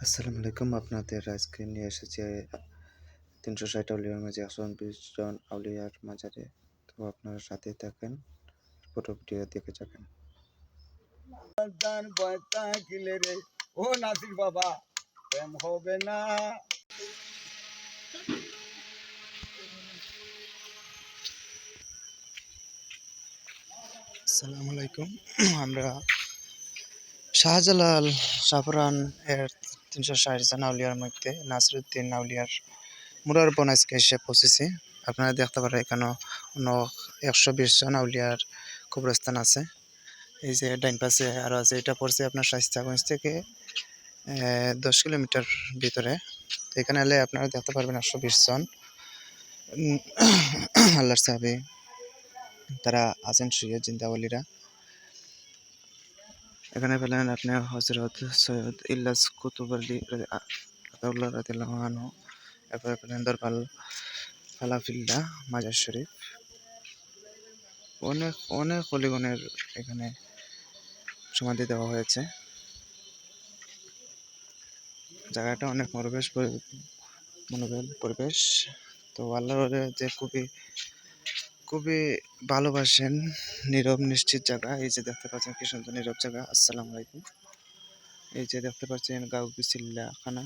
আসসালামু আলাইকুম। আপনাদের আজকে নিয়ে এসেছি ৩৬০ আউলিয়ার মাঝে ১২০ জন আউলিয়ার মাজারে। তো আপনারা সাথে থাকেন, পুরো ভিডিও দেখে যাবেন। ও নাসির বাবা প্রেম হবে না। আসসালামু আলাইকুম। আমরা শাহজালাল সাফরান এর ৩৬০ জন আউলিয়ার মধ্যে নাসিরউদ্দিন আউলিয়ার মুরারবন আজকে এসে পৌঁছেছি। আপনারা দেখতে পারেন এখানে অন্য ১২০ জন আউলিয়ার কবরস্থান আছে। এই যে ডাইন পাশে আরও আছে, এটা পড়ছে আপনার শাইস্তাগঞ্জ থেকে ১০ কিলোমিটার ভিতরে। তো এখানে এলে আপনারা দেখতে পারবেন ১২০ জন আল্লাহর সাহাবী তারা আছেন শুয়ে জিন্দাওয়ালিরা। এখানে পেলেন আপনি হযরত সৈয়দ ইলিয়াস কুতুব আলী আতাউল্লাহ রাদিয়াল্লাহু আনহু। এরপরে পেলেন দরবাল ফালাফিল্লাহ মাজার শরীফ। অনেক অনেক অলিগণের এখানে সমাধি দেওয়া হয়েছে। জায়গাটা অনেক মনোবেল পরিবেশ। তো আল্লাহর যে খুবই খুবই ভালোবাসেন নীরব নিশ্চিত জায়গা। এই যে দেখতে পাচ্ছেন কি সুন্দর নীরব জায়গা। আসসালামু আলাইকুম। এই যে দেখতে পাচ্ছেন গাও বিসিল্লা খানা,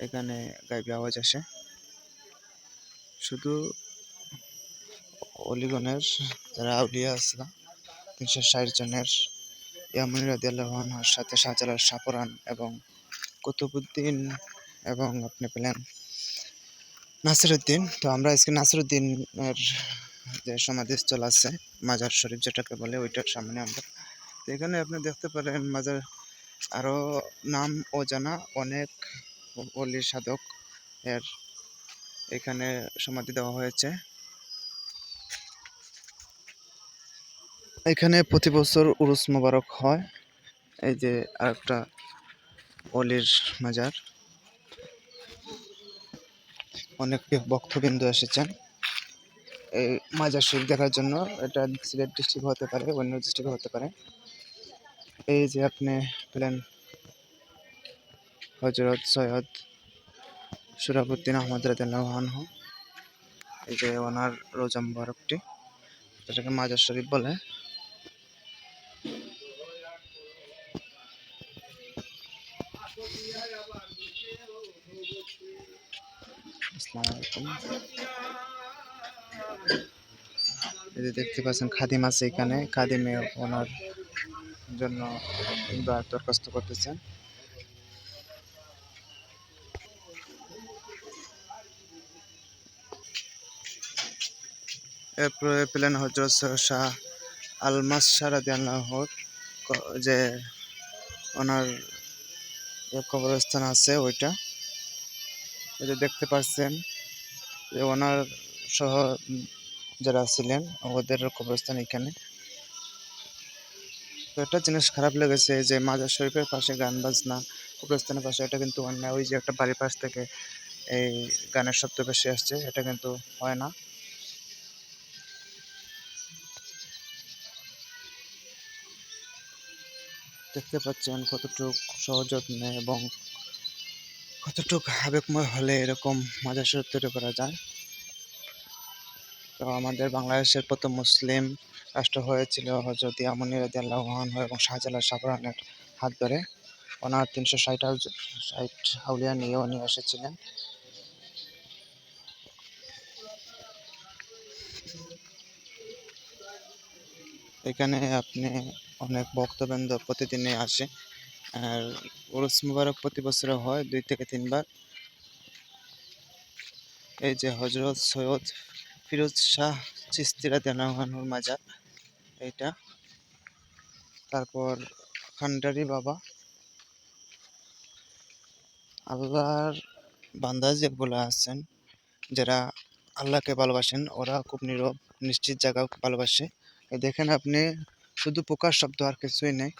এখানে গাইবি আওয়াজ আসে। শুধু অলিগণের যারা আউলিয়া আছে ৩৬০ জনের ইয়ামানী রাদিয়াল্লাহু আনহুর সাথে শাহজালাল সাফরান এবং কুতুবউদ্দিন এবং আপনি পেলেন নাসিরউদ্দিন। তো আমরা আজকে নাসিরউদ্দিনের যে সমাধিস্থল আছে মাজার শরীফ যেটাকে বলে, ওইটার সামনে আমরা। তো এখানে আপনি দেখতে পারেন মাজার আরও নাম অজানা অনেক অলি সাধক এর এখানে সমাধি দেওয়া হয়েছে। এখানে প্রতি বছর উরুস মোবারক হয়। এই যে আরেকটা অলির মাজার, অনেক ভক্তবৃন্দ এসেছেন এই মাজার শরীফ দেখার জন্য। এটা সিলেট ডিস্ট্রিক্ট হতে পারে, অন্য ডিস্ট্রিক্ট হতে পারে। এই যে আপনি পেলেন হযরত সৈয়দ সুরাবুদ্দিন আহমদ রাদিয়াল্লাহু আনহু। এই যে ওনার রোজা মুবারকটি, যেটাকে মাজার শরীফ বলে। আসসালামু আলাইকুম। এই যে দেখতে পাচ্ছেন খাদিম আছে এখানে, খাদিমে ওনার জন্য দরখাস্ত করতেছেন। এরপরে পেলেন হযরত শাহ আল-মাসশা রাদিয়াল্লাহুর যে ওনার কবরস্থান আছে ওইটা। এই যে দেখতে পাচ্ছেন যে ওনার সহ যারা ছিলেন ওদের কবরস্থান এখানে। তো একটা জিনিস খারাপ লেগেছে যে মাজার শরীফের পাশে গান বাজনা, কবরস্থানের পাশে, এটা কিন্তু অন্যায়। ওই যে একটা বাড়ির পাশ থেকে এই গানের শব্দ বেশি আসছে, এটা কিন্তু হয় না। দেখতে পাচ্ছেন কতটুক সযত্নে এবং কতটুক আবেগময় হলে এরকম মাজার শরীফ তৈরি করা যায়। তো আমাদের বাংলাদেশের প্রথম মুসলিম রাষ্ট্র হয়েছিল হযরত ইয়ামানী রাদিয়াল্লাহু আনহু এবং শাহজালাল সাফরানের হাত ধরে। ওনার ৩৬০ আউলিয়া নিয়ে উনি এসেছিলেন। এখানে আপনি অনেক ভক্তবৃন্দ প্রতিদিনই আসে। আর উরুস মুবারক প্রতি বছরে হয় ২ থেকে ৩ বার। এই যে হযরত সৈয়দ ফিরোজ শাহ চিশতি রাদিয়াল্লাহু আনহুর মাজার এইটা। তারপর খানদারি বাবা। আল্লাহর বান্দা যেগুলো আছেন, যারা আল্লাহকে ভালোবাসেন, ওরা খুব নীরব নিশ্চিত জায়গা ভালোবাসে। এই দেখেন আপনি, শুধু পোকার শব্দ আর কিছুই নেই।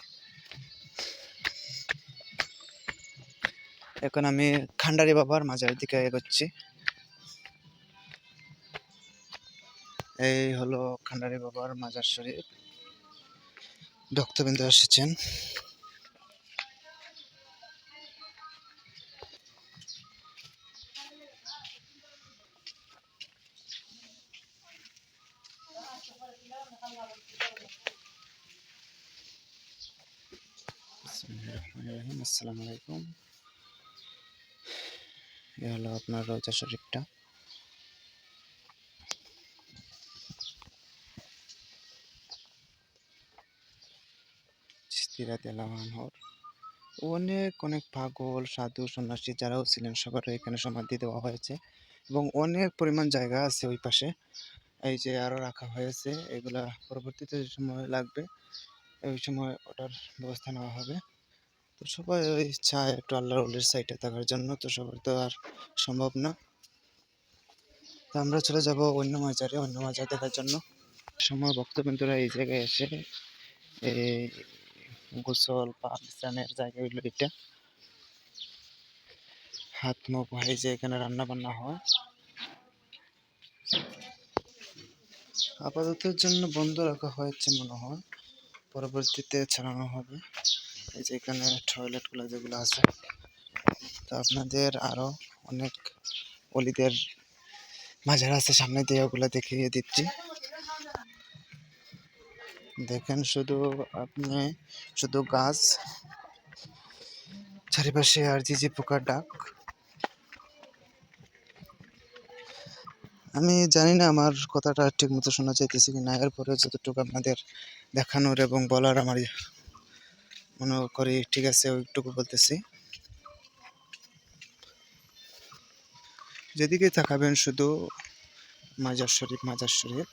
এখন আমি খান্ডারি বাবার মাজারের দিকে এগোচ্ছি। এই হলো খান্ডারি বাবার মাজার শরীফ। ভক্তবৃন্দ এসেছেন। রহিম, আসসালামু আলাইকুম। এ হলো আপনার রোজা শরীফটা। চিস্তিয়া রাদিয়াল্লাহু আনহুর অনেক অনেক পাগল সাধু সন্ন্যাসী যারাও ছিলেন সবার এখানে সমাধি দেওয়া হয়েছে এবং অনেক পরিমাণ জায়গা আছে ওই পাশে। এই যে আরো রাখা হয়েছে, এগুলা পরবর্তীতে যে সময় লাগবে ওই সময় ওটার ব্যবস্থা নেওয়া হবে। তো সবাই ওই চায় একটু আল্লাহর ওলির সাইডে থাকার জন্য, তো সবার তো আর সম্ভব না। তো আমরা চলে যাব অন্য মাজারে, অন্য মাজার দেখার জন্য। সময় ভক্তবৃন্দরা এই জায়গায় এসে এই গোসল বা বিশ্রামের জায়গা হইলো এটা। হাত মুখ ধুয়ে যে এখানে রান্না বান্না হয়, আপাততের জন্য বন্ধ রাখা হয়েছে মনে হয়, পরবর্তীতে চালানো হবে। এই যে এখানে টয়লেটগুলো যেগুলো আছে, তো আপনাদের আরো অনেক অলিদের মাজার আছে সামনে দিয়ে, ওগুলো দেখিয়ে দিচ্ছি। দেখেন শুধু আপনি, শুধু গাছ চারিপাশে আর ঝিঝি পোকার ডাক। আমি জানি না আমার কথাটা ঠিক মতো শোনা যাইতেছে কিনা, এরপরে যতটুকু আপনাদের দেখানোর এবং বলার আমার মনে করি ঠিক আছে ওইটুকু বলতেছি। যেদিকে তাকাবেন শুধু মাজার শরীফ, মাজার শরীফ।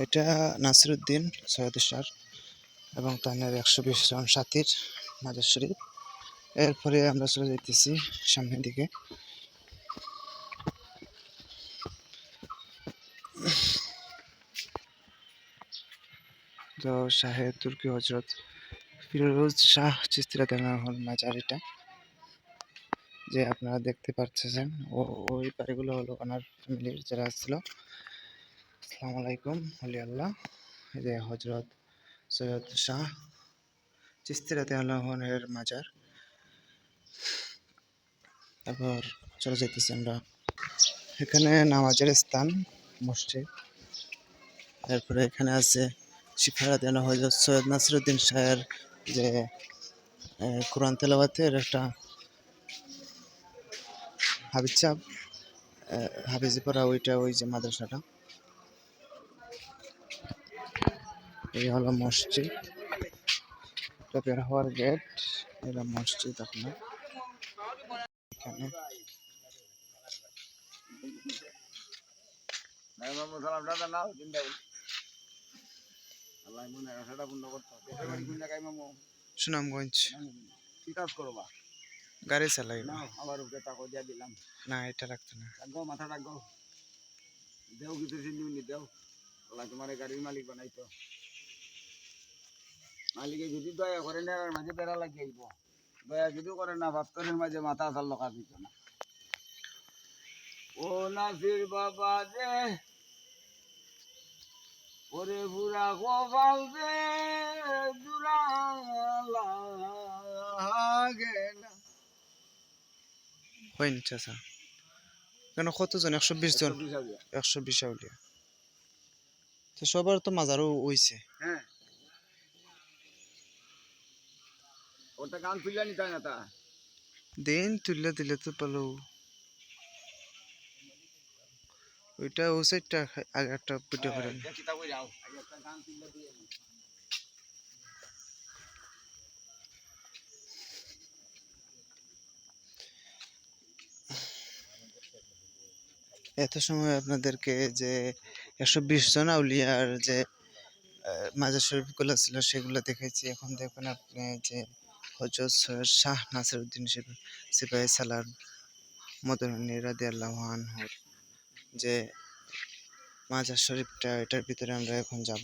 এটা নাসিরুদ্দিন সৈয়দ শাহ এবং তার 120 জন সাথীর মাজার শরীফ। এরপরে আমরা চলে যাইতেছি সামনের দিকে। তো শাহে তুর্কি হজরত ফিরোজ শাহ চিশতি রাদিয়াল্লাহু আনহুর মাজার এটা, যে আপনারা দেখতে পাচ্ছেন। ওই বাড়িগুলো হলো ওনার ফ্যামিলির যারা ছিল। আসসালামু আলাইকুম ওলি আল্লাহ। এই যে হজরত সৈয়দ শাহ চিশতি রাদিয়াল্লাহু আনহুর মাজার। তারপর চলে যাইতেছি আমরা, এখানে নামাজের স্থান মসজিদ। এরপরে এখানে আছে শিখা রাদিয়াল্লাহু হজরত সৈয়দ নাসিরুদ্দিন শাহের যে কোরআন তেলাওয়াতের একটা হাবিজ সাহেব হাফিজি পড়া, ওইটা ওই যে মাদ্রাসাটা। এই হলো মসজিদ, এটা বের হওয়ার গেট। এটা মসজিদ আপনার এখানে। নাই মামু সালামটা নাও চিন্তা করি আল্লাহ মনে রাখাটা পূর্ণ করতে হবে। দেশের বাড়ি কোন জায়গায় মামু? সুনামগঞ্জ। কি কাজ করবা? গাড়ি চালাই নাও আমার উপরে টাকা দিয়া দিলাম। না, এটা রাখতো না। রাখো মাথা রাখো, দেও কিছু চিন্তা দেও। আল্লাহ তোমার গাড়ির মালিক বানাইতো। মালিকে যদি দয়া করে না মাঝে বেড়া লাগিয়ে আইব, দয়া যদি করে না ভাবতরের মাঝে মাথা আসার লকা দিত না। ও নাসির বাবা যে ওরে বুড়া গোপাল যে দুরা লাগে না। হইন চাচা, কেন কতজন? 120 জন। 120 হাজার। 120 আউলিয়া, তো সবার তো মাজারও হইছে। হ্যাঁ ওটা গান তুলে নিতে হয় না তা। দিন তুললে দিলে তো পালো। ওইটা ও সাইডটা আগে একটা ভিডিও করেন। কিতা কই যাও একটা গান তুলে দিয়ে নি। এত সময় আপনাদেরকে যে 120 জন আউলিয়ার যে মাজার শরীফগুলো ছিল সেগুলো দেখাইছি। এখন দেখুন আপনি যে হযরত সৈয়দ শাহ নাসিরউদ্দিন সিপাহী সালার মদনী রাদিয়াল্লাহু আনহুর যে মাজার শরীফটা, এটার ভিতরে আমরা এখন যাব।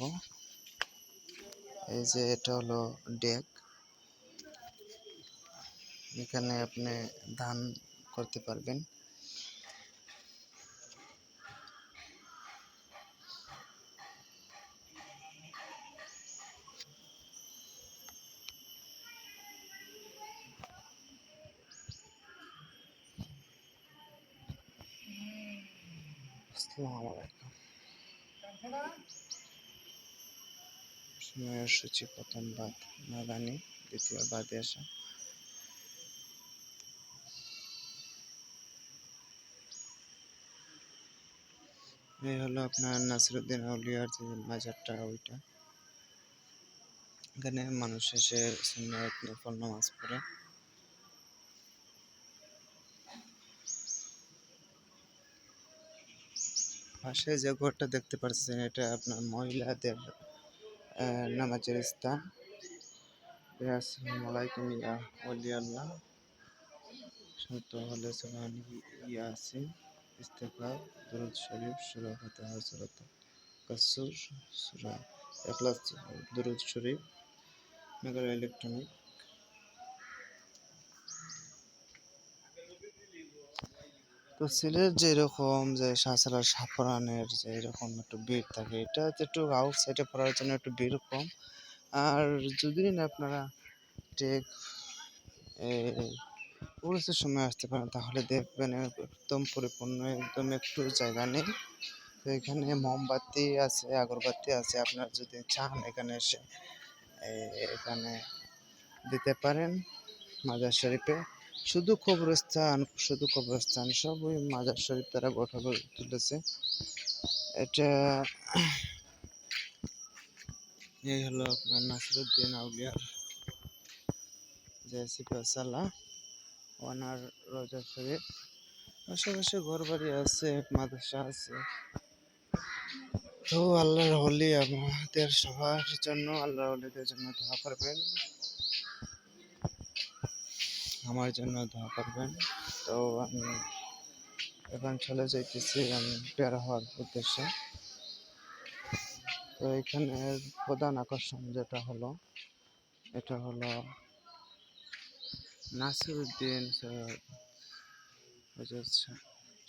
এই যে এটা হলো ডেক, এখানে আপনি দান করতে পারবেন। আসসালামু আলাইকুম। সময়ের সূচি: প্রথম বাদ নাদানি, দ্বিতীয় বাদে আসা, এই হলো আপনার নাসিরউদ্দিন আউলিয়ার যে মাজারটা ওইটা। এখানে মানুষ এসে সুন্নত নফল নামাজ পড়ে। পাশে যে ঘরটা দেখতে পাচ্ছেন এটা আপনার মহিলাদের নামাজের স্থান। আসসালামু আলাইকুম ইয়া ওলি আল্লাহ শত হলে সুবহান ইয়াসিন ইস্তেগফার দুরূদ শরীফ সূরা ফাতিহা সূরা কাসর সূরা ইখলাস দুরূদ শরীফ মেগা ইলেকট্রনিক। তো সিলেট যেরকম যে সাঁচরা সাফরানের যে এরকম একটু ভিড় থাকে, এটা একটু আউট সাইডে পড়ার জন্য একটু ভিড় কম। আর যদি না আপনারা ঠিক পুলিশের সময় আসতে পারেন তাহলে দেখবেন একদম পরিপূর্ণ, একদম একটু জায়গা নেই। তো এখানে মোমবাতি আছে, আগরবাতি আছে, আপনারা যদি চান এখানে এসে এখানে দিতে পারেন মাজার শরীফে। শুধু কবরস্থান সব ওই মাজার শরীফ তারা গঠন করে তুলেছে। এটা এই হলো আপনার নাসিরউদ্দিন আউলিয়ার যে সিপাহসালা ওনার রোজা শরীফ। আশেপাশে ঘর বাড়ি আছে, মাদ্রাসা আছে। তো আল্লাহর ওলি আমাদের সবার জন্য, আল্লাহর ওলিদের জন্য দোয়া করবেন, আমার জন্য দোয়া করবেন। তো আমি এখন চলে যাইতেছি আমি বের হওয়ার উদ্দেশ্যে। তো এখানের প্রধান আকর্ষণ যেটা হলো, এটা হলো নাসিরউদ্দিন হযরত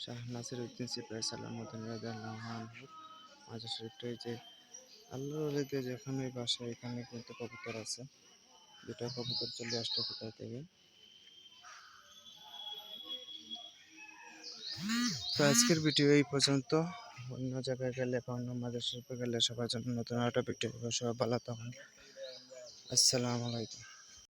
শাহ নাসিরউদ্দিন সিপাহীসালার মদনী রাদিয়াল্লাহু আনহুর মাজার শরীফটা। এই যে আল্লাহর ওলিদের যেখানে বাসা এখানে কিন্তু কবুতর আছে, দুটা কবুতর চলে আসছে কোথা থেকে। তো আজকের ভিডিও এই পর্যন্ত। অন্য জায়গায় গেলে বা অন্য মাজার শরীফে গেলে সবার জন্য নতুন একটা ভিডিও, সবাই ভালো থাকুন। আসসালামু আলাইকুম।